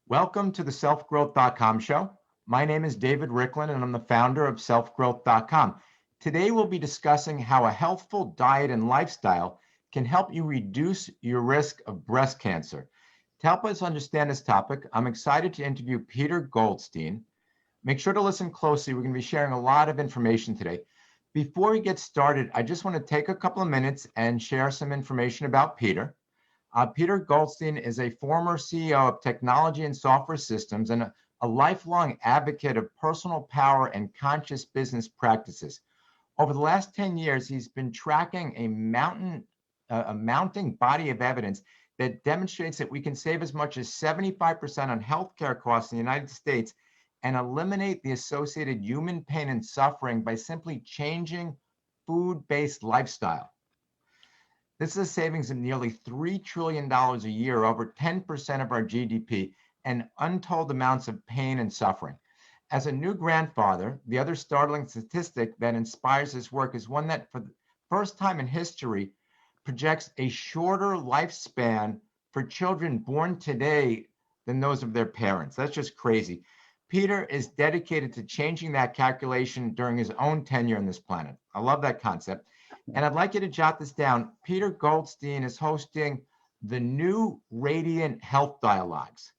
Welcome to the selfgrowth.com show. My name is David Riklan, and I'm the founder of selfgrowth.com. Today, we'll be discussing how a healthful diet and lifestyle can help you reduce your risk of breast cancer. To help us understand this topic, I'm excited to interview Peter Goldstein. Make sure to listen closely. We're going to be sharing a lot of information today. Before we get started, I just want to take a couple of minutes and share some information about Peter. Peter Goldstein is a former CEO of technology and software systems and a lifelong advocate of personal power and conscious business practices. Over the last 10 years, he's been tracking a mounting body of evidence that demonstrates that we can save as much as 75% on healthcare costs in the United States and eliminate the associated human pain and suffering by simply changing food-based lifestyle. This is a savings of nearly $3 trillion a year, over 10% of our GDP, and untold amounts of pain and suffering. As a new grandfather, the other startling statistic that inspires this work is one that, for the first time in history, projects a shorter lifespan for children born today than those of their parents. That's just crazy. Peter is dedicated to changing that calculation during his own tenure on this planet. I love that concept. And I'd like you to jot this down. Peter Goldstein is hosting the new Radiant Health Dialogues,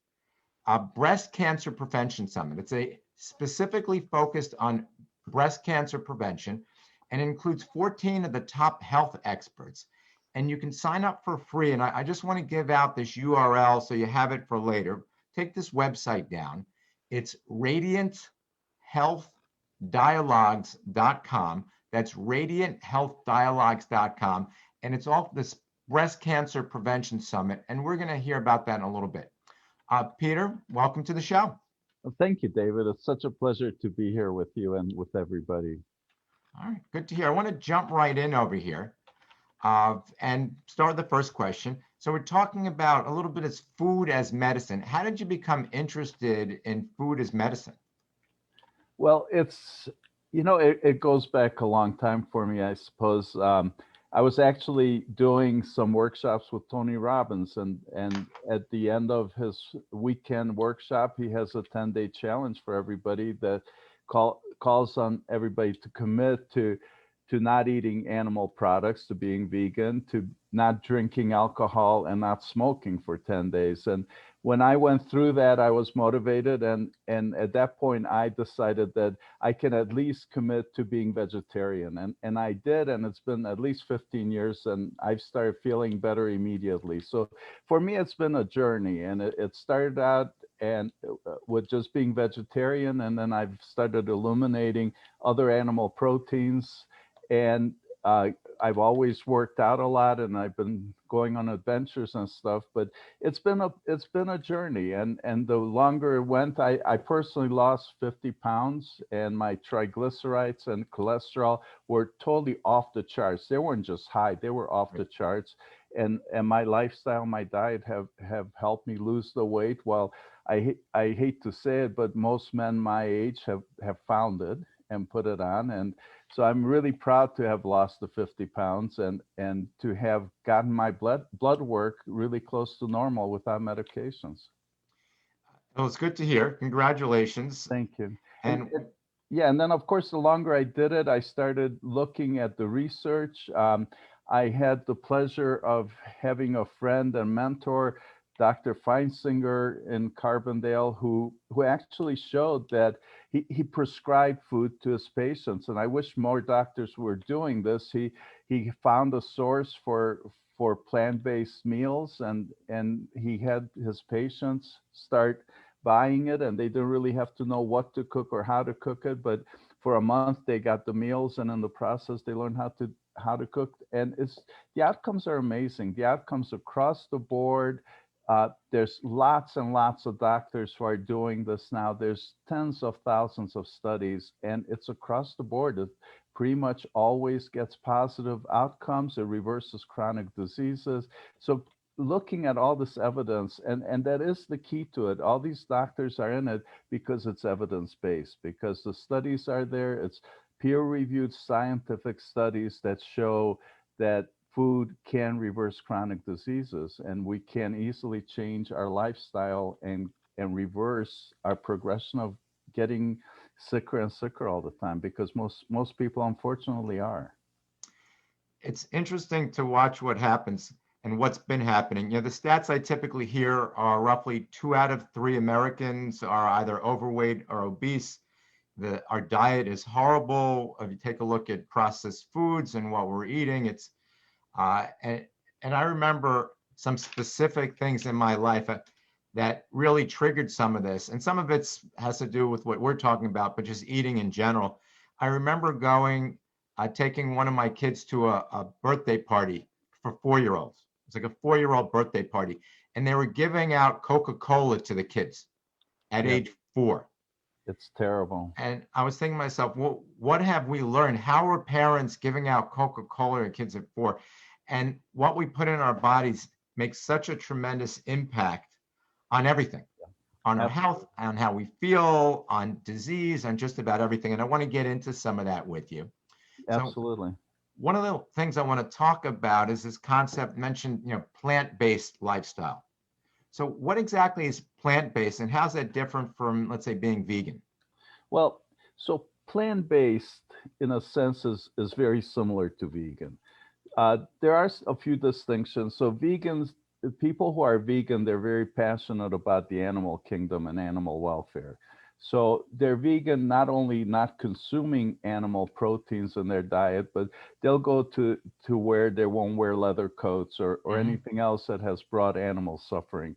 a breast cancer prevention summit. It's specifically focused on breast cancer prevention and includes 14 of the top health experts. And you can sign up for free. And I just want to give out this URL so you have it for later. Take this website down. It's radianthealthdialogues.com. That's radianthealthdialogues.com. And it's all this breast cancer prevention summit. And we're going to hear about that in a little bit. Peter, welcome to the show. Well, thank you, David. It's such a pleasure to be here with you and with everybody. All right, good to hear. I want to jump right in over here and start the first question. So we're talking about a little bit of food as medicine. How did you become interested in food as medicine? Well, it goes back a long time for me, I suppose. I was actually doing some workshops with Tony Robbins, and at the end of his weekend workshop, he has a 10-day challenge for everybody that calls on everybody to commit to not eating animal products, to being vegan, to not drinking alcohol, and not smoking for 10 days. And when I went through that, I was motivated. And at that point, I decided that I can at least commit to being vegetarian. And I did, and it's been at least 15 years, and I've started feeling better immediately. So for me, it's been a journey, and it started out with just being vegetarian, and then I've started illuminating other animal proteins. And I've always worked out a lot, and I've been going on adventures and stuff. But it's been a journey, and the longer it went, I personally lost 50 pounds, and my triglycerides and cholesterol were totally off the charts. They weren't just high; they were off the charts. And my lifestyle, my diet have helped me lose the weight. Well, I hate to say it, but most men my age have found it and put it on. And so I'm really proud to have lost the 50 pounds and to have gotten my blood work really close to normal without medications. Well, it's good to hear. Congratulations. Thank you. And yeah, and then of course, the longer I did it, I started looking at the research. I had the pleasure of having a friend and mentor, Dr. Feinsinger in Carbondale, who actually showed that he prescribed food to his patients. And I wish more doctors were doing this. He found a source for plant-based meals, and he had his patients start buying it, and they didn't really have to know what to cook or how to cook it. But for a month, they got the meals, and in the process, they learned how to cook. And the outcomes are amazing. The outcomes across the board. There's lots and lots of doctors who are doing this now. There's tens of thousands of studies, and it's across the board. It pretty much always gets positive outcomes. It reverses chronic diseases. So looking at all this evidence, and that is the key to it. All these doctors are in it because it's evidence-based, because the studies are there. It's peer-reviewed scientific studies that show that food can reverse chronic diseases, and we can easily change our lifestyle and and reverse our progression of getting sicker and sicker all the time, because most people unfortunately are. It's interesting to watch what happens and what's been happening. The stats I typically hear are roughly 2 out of 3 Americans are either overweight or obese. Our diet is horrible. If you take a look at processed foods and what we're eating, it's uh, and, and I remember some specific things in my life that really triggered some of this. And some of it has to do with what we're talking about, but just eating in general. I remember taking one of my kids to a birthday party for 4-year-olds. It's like a 4-year-old birthday party. And they were giving out Coca-Cola to the kids at Yeah, age 4. it's terrible. And I was thinking to myself, well, what have we learned? How are parents giving out Coca-Cola to kids at 4? And what we put in our bodies makes such a tremendous impact on everything, on our health, Absolutely. on how we feel, on disease, on just about everything. And I want to get into some of that with you. So Absolutely. one of the things I want to talk about is this concept mentioned, plant-based lifestyle. So what exactly is plant-based and how's that different from, let's say, being vegan? Well, so plant-based, in a sense, is very similar to vegan. There are a few distinctions. So vegans, the people who are vegan, they're very passionate about the animal kingdom and animal welfare. So they're vegan, not only not consuming animal proteins in their diet, but they'll go to where they won't wear leather coats or Hmm. anything else that has brought animal suffering.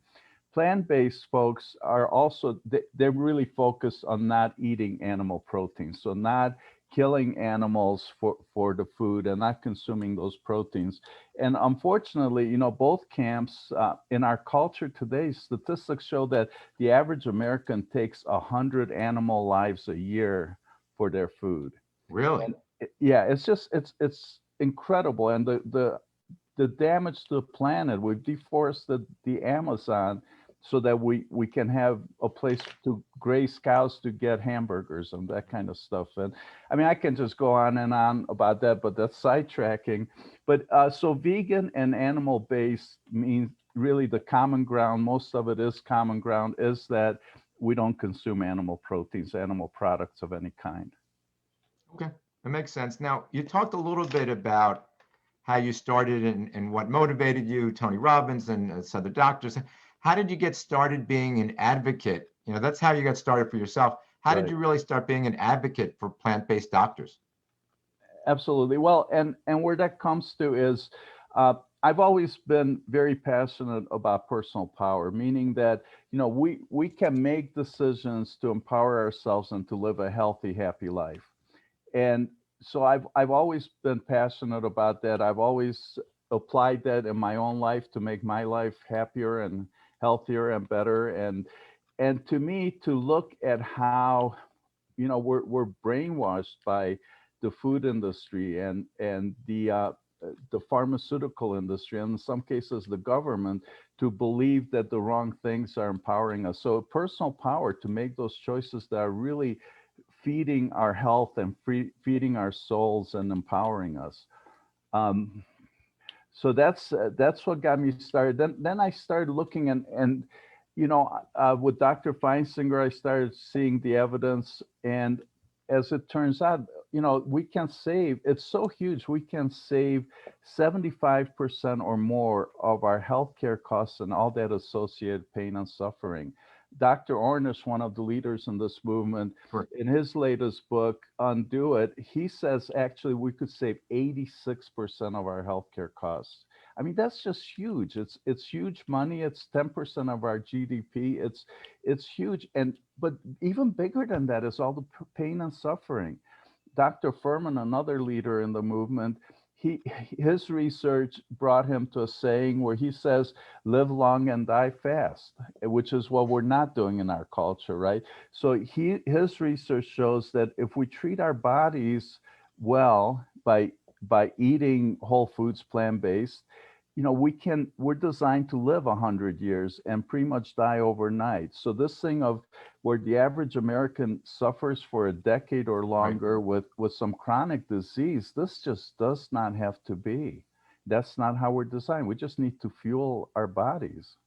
Plant-based folks are also they're really focused on not eating animal protein, so not killing animals for the food and not consuming those proteins. And unfortunately, both camps in our culture today, statistics show that the average American takes 100 animal lives a year for their food. Really? And yeah, it's just it's incredible. And the damage to the planet. We've deforested the Amazon so that we can have a place to graze cows to get hamburgers and that kind of stuff. And I mean, I can just go on and on about that, but that's sidetracking. But so vegan and animal based means really the common ground. Most of it is common ground, is that we don't consume animal proteins, animal products of any kind. Okay, that makes sense. Now, you talked a little bit about how you started and what motivated you, Tony Robbins and some other doctors. How did you get started being an advocate? That's how you got started for yourself. How did Right. you really start being an advocate for plant-based doctors? Absolutely. Well, and where that comes to is, uh, I've always been very passionate about personal power, meaning that we can make decisions to empower ourselves and to live a healthy, happy life. And so I've always been passionate about that. I've always applied that in my own life to make my life happier and healthier and better. And to me, to look at how we're brainwashed by the food industry and the pharmaceutical industry, and in some cases the government, to believe that the wrong things are empowering us. So personal power to make those choices that are really feeding our health and feeding our souls and empowering us. Um, so that's what got me started. Then I started looking and with Dr. Feinsinger, I started seeing the evidence, and as it turns out, we can save. It's so huge. We can save 75% or more of our healthcare costs and all that associated pain and suffering. Dr. Ornish, one of the leaders in this movement, Sure. in his latest book, Undo It, he says actually we could save 86% of our healthcare costs. I mean, that's just huge. It's huge money. It's 10% of our GDP. It's huge. And but even bigger than that is all the pain and suffering. Dr. Furman, another leader in the movement, he his research brought him to a saying where he says, "Live long and die fast," which is what we're not doing in our culture, right? So his research shows that if we treat our bodies well by eating whole foods, plant-based, we're designed to live 100 years and pretty much die overnight. So this thing of where the average American suffers for a decade or Right. longer with some chronic disease, this just does not have to be. That's not how we're designed. We just need to fuel our bodies.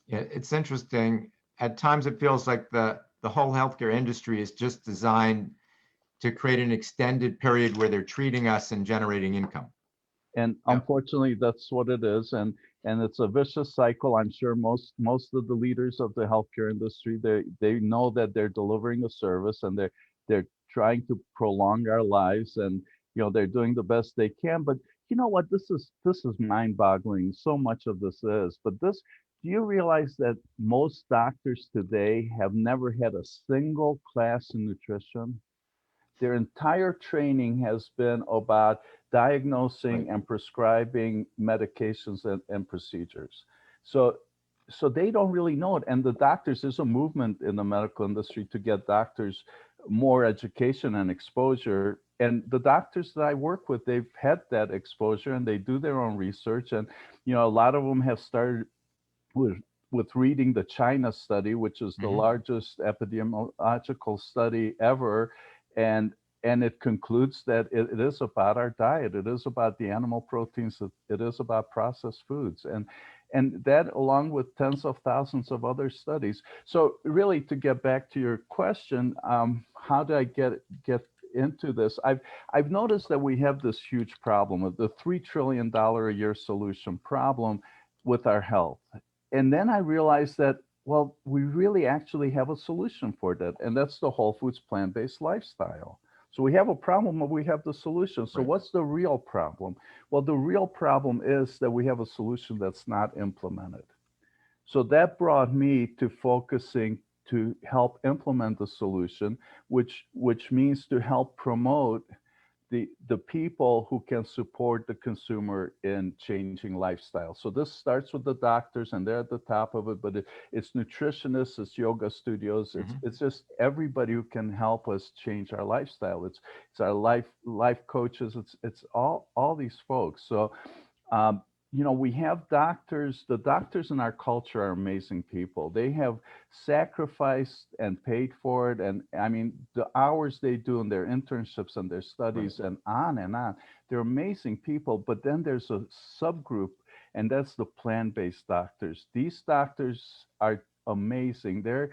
Yeah, it's interesting. At times, it feels like the whole healthcare industry is just designed to create an extended period where they're treating us and generating income. And Yeah. unfortunately, that's what it is. And it's a vicious cycle. I'm sure most of the leaders of the healthcare industry, they know that they're delivering a service, and they're trying to prolong our lives, and they're doing the best they can. But you know what? This is mind-boggling. So much of this is. But this, do you realize that most doctors today have never had a single class in nutrition? Their entire training has been about diagnosing Right. and prescribing medications and procedures. So, so they don't really know it. And the doctors, there's a movement in the medical industry to get doctors more education and exposure. And the doctors that I work with, they've had that exposure and they do their own research. And, a lot of them have started with with reading the China study, which is the Hmm. largest epidemiological study ever, and it concludes that it is about our diet. It is about the animal proteins. It is about processed foods, and that along with tens of thousands of other studies. So really, to get back to your question, how do I get into this? I've noticed that we have this huge problem of the $3 trillion a year solution problem with our health. And then I realized that, well, we really actually have a solution for that. And that's the whole foods plant-based lifestyle. So we have a problem, but we have the solution. So Right. what's the real problem? Well, the real problem is that we have a solution that's not implemented. So that brought me to focusing to help implement the solution, which means to help promote the people who can support the consumer in changing lifestyle. So this starts with the doctors, and they're at the top of it, but it's nutritionists, it's yoga studios, Hmm. it's just everybody who can help us change our lifestyle. It's our life coaches, it's all these folks. So um, we have doctors. The doctors in our culture are amazing people. They have sacrificed and paid for it. And I mean, the hours they do in their internships and their Right. studies and on and on. They're amazing people. But then there's a subgroup, and that's the plant-based doctors. These doctors are amazing. They're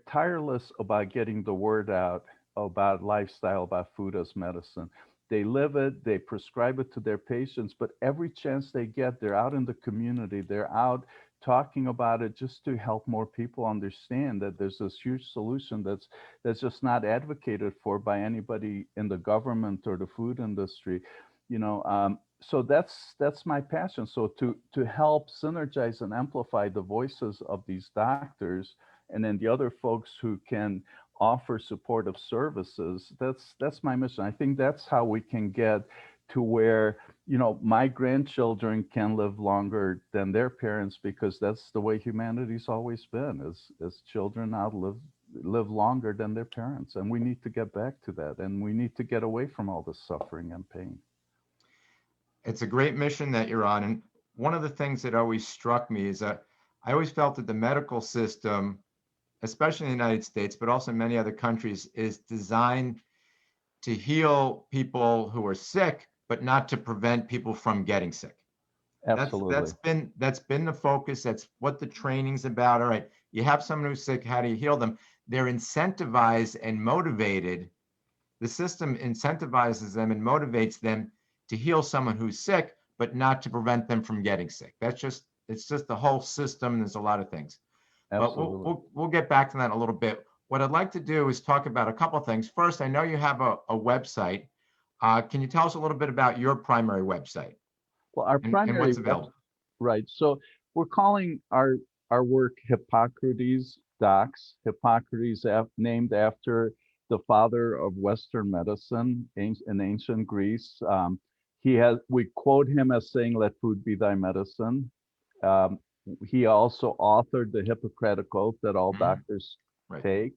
tireless about getting the word out about lifestyle, about food as medicine. They live it, they prescribe it to their patients, but every chance they get, they're out in the community, they're out talking about it just to help more people understand that there's this huge solution that's just not advocated for by anybody in the government or the food industry. So that's my passion. So to help synergize and amplify the voices of these doctors, and then the other folks who can offer supportive services. That's my mission. I think that's how we can get to where my grandchildren can live longer than their parents, because that's the way humanity's always been, as children live longer than their parents, and we need to get back to that, and we need to get away from all the suffering and pain. It's a great mission that you're on. And one of the things that always struck me is that I always felt that the medical system, especially in the United States, but also in many other countries, is designed to heal people who are sick, but not to prevent people from getting sick. That's Absolutely. that's been that's been the focus. That's what the training's about. All right, you have someone who's sick. How do you heal them? They're incentivized and motivated. The system incentivizes them and motivates them to heal someone who's sick, but not to prevent them from getting sick. It's just the whole system. There's a lot of things, but we'll Absolutely. we'll, we'll get back to that in a little bit. What I'd like to do is talk about a couple of things. First, I know you have a website. Can you tell us a little bit about your primary website Well, our and primary what's available? right. So we're calling our work Hippocrates Docs. Hippocrates, named after the father of Western medicine in ancient Greece. We quote him as saying, "Let food be thy medicine." Um, he also authored the Hippocratic Oath that all Mhm. doctors Right. take.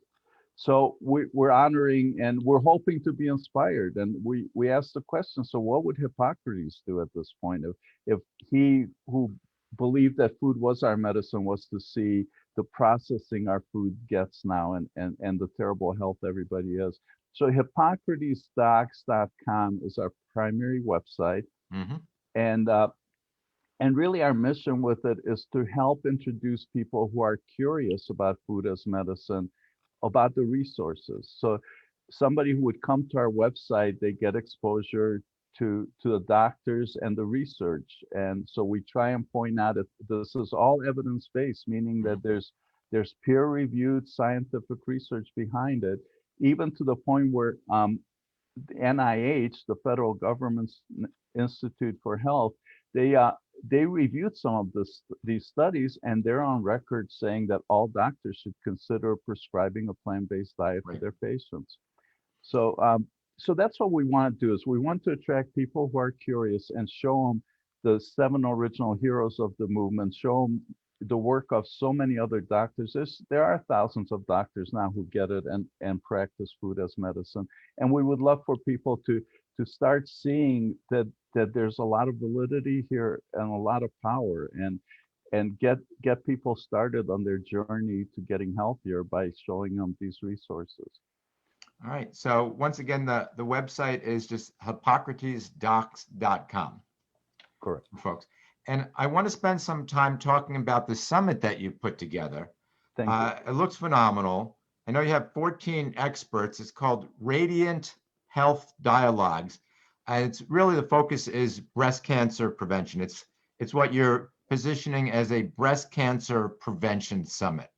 So we're honoring, and we're hoping to be inspired. And we asked the question, so what would Hippocrates do at this point if he who believed that food was our medicine was to see the processing our food gets now, and the terrible health everybody has. So hippocratesdocs.com is our primary website. Hmm. And And really, our mission with it is to help introduce people who are curious about food as medicine, about the resources. So somebody who would come to our website, they get exposure to the doctors and the research. And so we try and point out that this is all evidence-based, meaning that there's peer-reviewed scientific research behind it, even to the point where the NIH, the federal government's Institute for Health, they they reviewed some of these studies, and they're on record saying that all doctors should consider prescribing a plant-based diet for Right. their patients. So, so that's what we want to do, is we want to attract people who are curious and show them the 7 original heroes of the movement, show them the work of so many other doctors. There are thousands of doctors now who get it and practice food as medicine. And we would love for people to start seeing that there's a lot of validity here and a lot of power, and get people started on their journey to getting healthier by showing them these resources. All right. So once again, the website is just hippocratesdocs.com, Correct. folks. And I want to spend some time talking about the summit that you put together. Thank you. It looks phenomenal. I know you have 14 experts. It's called Radiant Health Dialogues. It's really, the focus is breast cancer prevention. It's what you're positioning as a breast cancer prevention summit.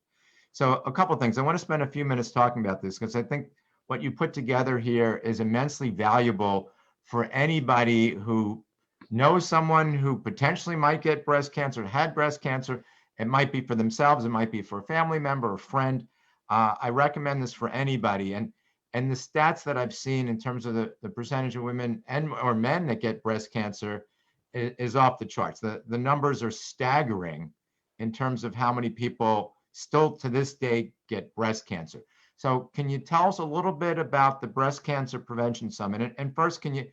So a couple of things. I want to spend a few minutes talking about this because I think what you put together here is immensely valuable for anybody who knows someone who potentially might get breast cancer, had breast cancer. It might be for themselves, it might be for a family member or friend. I recommend this for anybody. And the stats that I've seen in terms of the percentage of women and or men that get breast cancer is off the charts. The numbers are staggering in terms of how many people still to this day get breast cancer. So can you tell us a little bit about the Breast Cancer Prevention Summit? And first, can you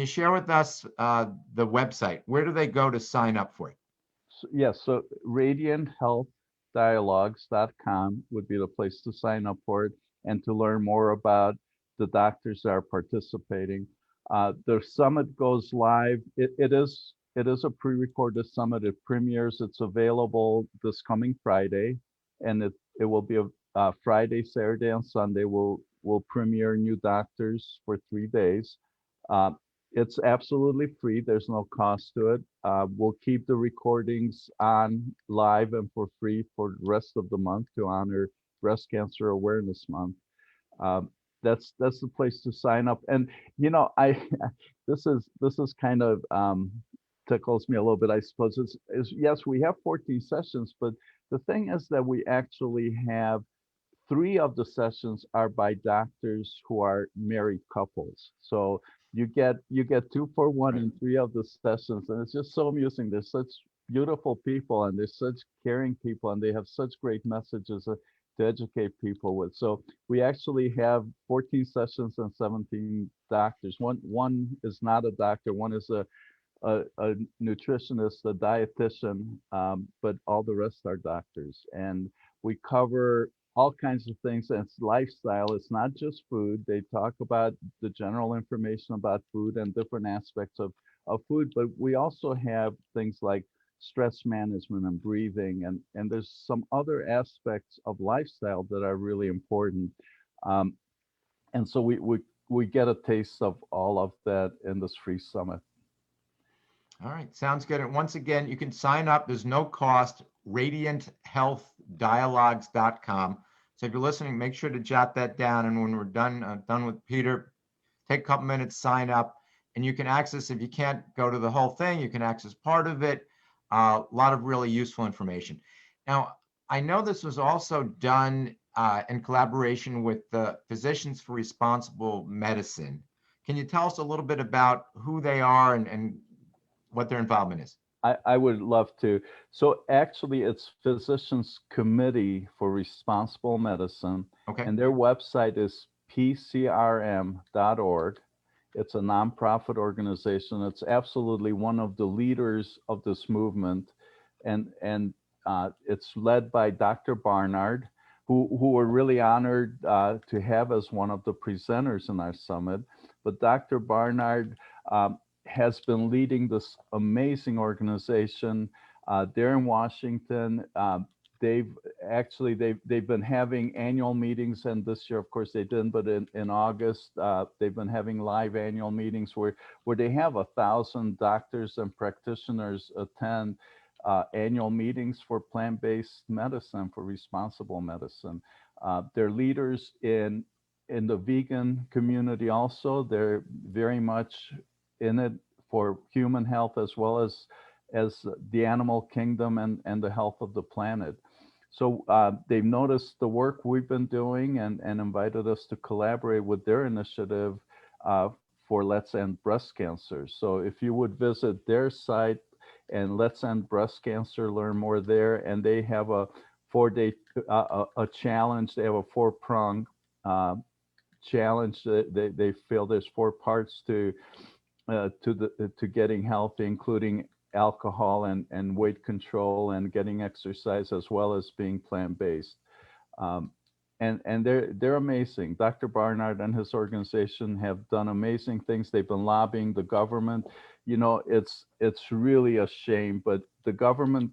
share with us the website? Where do they go to sign up for it? Yes, so radianthealthdialogues.com would be the place to sign up for it and to learn more about the doctors that are participating. The summit goes live. It is a pre-recorded summit. It premieres. It's available this coming Friday, and it will be a Friday, Saturday, and Sunday. We'll premiere new doctors for 3 days. It's absolutely free. There's no cost to it. We'll keep the recordings on live and for free for the rest of the month to honor Breast Cancer Awareness Month. That's the place to sign up. And I this is kind of tickles me a little bit, I suppose. Is yes, we have 14 sessions, but the thing is that we actually have 3 of the sessions are by doctors who are married couples. So you get 2 for 1 in 3 of the sessions, and it's just so amusing. They're such beautiful people, and they're such caring people, and they have such great messages to educate people with. So we actually have 14 sessions and 17 doctors. One is not a doctor. One is a nutritionist, a dietitian, but all the rest are doctors. And we cover all kinds of things. And it's lifestyle. It's not just food. They talk about the general information about food and different aspects of food, but we also have things like stress management and breathing, and there's some other aspects of lifestyle that are really important. And so we get a taste of all of that in this free summit. All right, sounds good. And once again, you can sign up. There's no cost. Radianthealthdialogues.com. So if you're listening, make sure to jot that down. And when we're done with Peter, take a couple minutes, sign up, and you can access. If you can't go to the whole thing, you can access part of it. A lot of really useful information. Now, I know this was also done in collaboration with the Physicians for Responsible Medicine. Can you tell us a little bit about who they are and what their involvement is? I would love to. So actually, it's Physicians Committee for Responsible Medicine, Okay. and their website is pcrm.org. It's a nonprofit organization. It's absolutely one of the leaders of this movement, and it's led by Dr. Barnard, who we're really honored to have as one of the presenters in our summit. But Dr. Barnard has been leading this amazing organization. They're in Washington. They've been having annual meetings, and this year, of course, they didn't. But in August, they've been having live annual meetings where they have 1,000 doctors and practitioners attend annual meetings for plant-based medicine, for responsible medicine. They're leaders in the vegan community also. They're very much in it for human health as well as the animal kingdom and the health of the planet. So they've noticed the work we've been doing and invited us to collaborate with their initiative for Let's End Breast Cancer. So if you would visit their site and Let's End Breast Cancer, learn more there. And they have a 4-day a challenge. They have a 4-prong challenge. They feel there's 4 parts to getting healthy, including alcohol and weight control and getting exercise, as well as being plant-based. And they're amazing. Dr. Barnard and his organization have done amazing things. They've been lobbying the government. You know, it's really a shame, but the government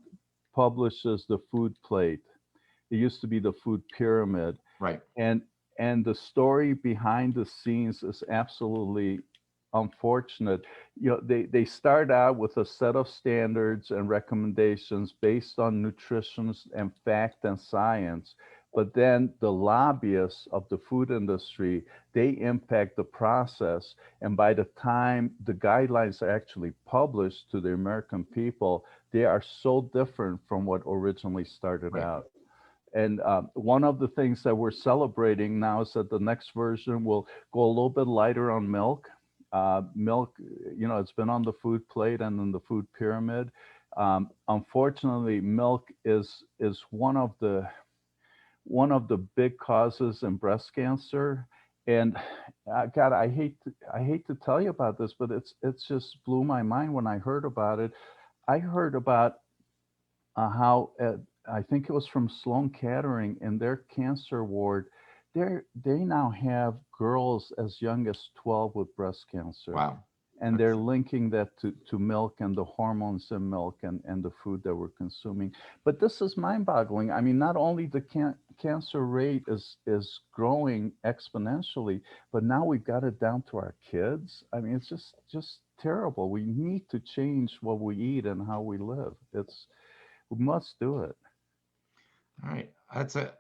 publishes the food plate. It used to be the food pyramid. Right. And the story behind the scenes is absolutely unfortunate. You know, they start out with a set of standards and recommendations based on nutrition and fact and science, but then the lobbyists of the food industry, they impact the process. And by the time the guidelines are actually published to the American people, they are so different from what originally started out. And one of the things that we're celebrating now is that the next version will go a little bit lighter on milk. Milk, you know, it's been on the food plate and in the food pyramid. Unfortunately, milk is one of the big causes in breast cancer. And God, I hate to tell you about this, but it's just blew my mind when I heard about it. I heard about how I think it was from Sloan Kettering in their cancer ward. They now have girls as young as 12 with breast cancer. Wow. And they're linking that to milk and the hormones in milk and the food that we're consuming. But this is mind-boggling. I mean, not only the cancer rate is growing exponentially, but now we've got it down to our kids. I mean, it's just terrible. We need to change what we eat and how we live. We must do it. All right. That's a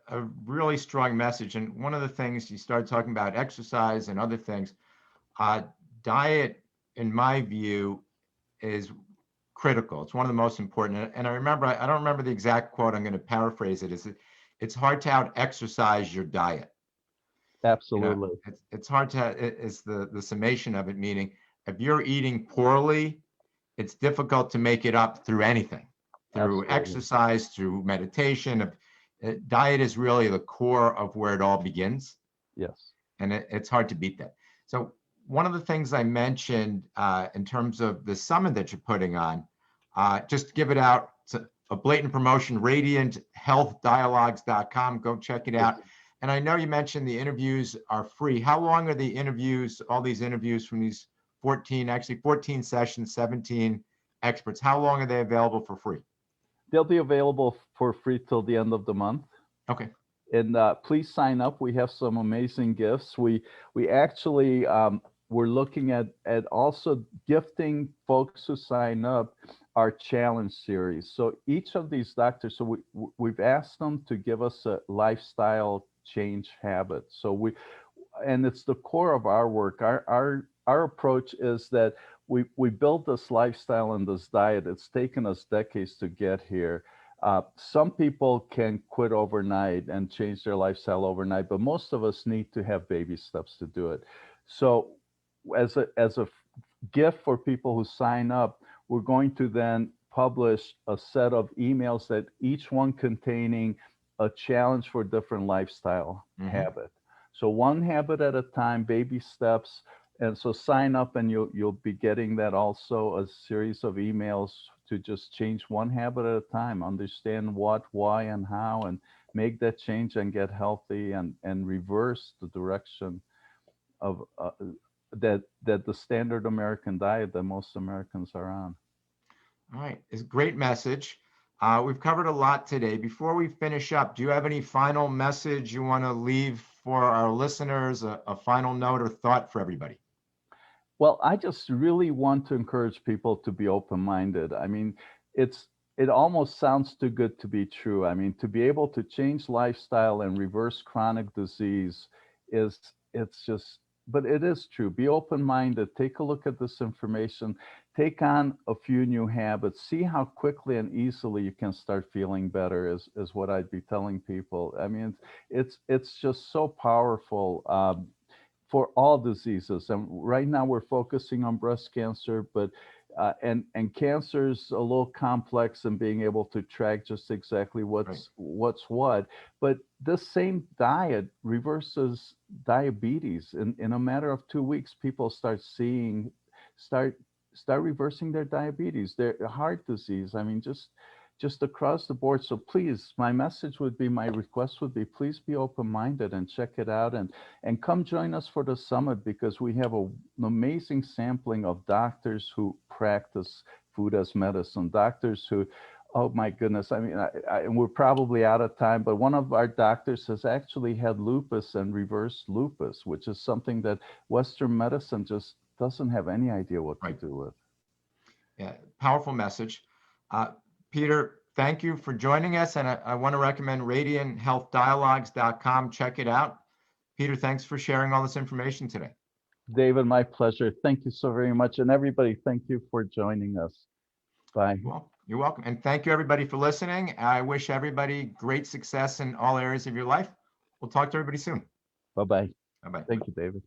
really strong message. And one of the things you started talking about exercise and other things, diet, in my view, is critical. It's one of the most important. And I don't remember the exact quote. I'm going to paraphrase it. It's hard to out exercise your diet. Absolutely. You know, it's hard to, it's the summation of it, meaning if you're eating poorly, it's difficult to make it up through anything, through Absolutely. exercise, through meditation. Diet is really the core of where it all begins. Yes. And it's hard to beat that. So one of the things I mentioned in terms of the summit that you're putting on, just to give it out, it's a blatant promotion, radianthealthdialogues.com. Go check it out. And I know you mentioned the interviews are free. How long are the interviews, all these interviews from these 14 sessions, 17 experts, how long are they available for free? They'll be available for free till the end of the month. Okay. And please sign up. We have some amazing gifts. We actually we're looking at also gifting folks who sign up our challenge series. So each of these doctors, so we've asked them to give us a lifestyle change habit. So and it's the core of our work. Our approach is that we built this lifestyle and this diet. It's taken us decades to get here. Some people can quit overnight and change their lifestyle overnight, but most of us need to have baby steps to do it. So as a gift for people who sign up, we're going to then publish a set of emails that each one containing a challenge for different lifestyle habit. So one habit at a time, baby steps. And so sign up and you'll be getting that also, a series of emails to just change one habit at a time, understand what, why, and how, and make that change and get healthy and reverse the direction of that the standard American diet that most Americans are on. All right, it's a great message. We've covered a lot today. Before we finish up, do you have any final message you want to leave for our listeners, a final note or thought for everybody? Well, I just really want to encourage people to be open-minded. I mean, it almost sounds too good to be true. I mean, to be able to change lifestyle and reverse chronic disease is it's just but it is true. Be open-minded. Take a look at this information. Take on a few new habits. See how quickly and easily you can start feeling better is what I'd be telling people. I mean, it's just so powerful. For all diseases. And right now we're focusing on breast cancer, but and cancer's a little complex in being able to track just exactly what's what. But this same diet reverses diabetes. In a matter of 2 weeks, people start reversing their diabetes, their heart disease. I mean, just across the board. So please, my request would be, please be open-minded and check it out, and come join us for the summit, because we have an amazing sampling of doctors who practice food as medicine, doctors who, oh my goodness, I mean, we're probably out of time, but one of our doctors has actually had lupus and reversed lupus, which is something that Western medicine just doesn't have any idea what to do with. Yeah, powerful message. Peter, thank you for joining us. And I want to recommend radianthealthdialogues.com. Check it out. Peter, thanks for sharing all this information today. David, my pleasure. Thank you so very much. And everybody, thank you for joining us. Bye. Well, you're welcome. And thank you, everybody, for listening. I wish everybody great success in all areas of your life. We'll talk to everybody soon. Bye-bye. Bye-bye. Thank you, David.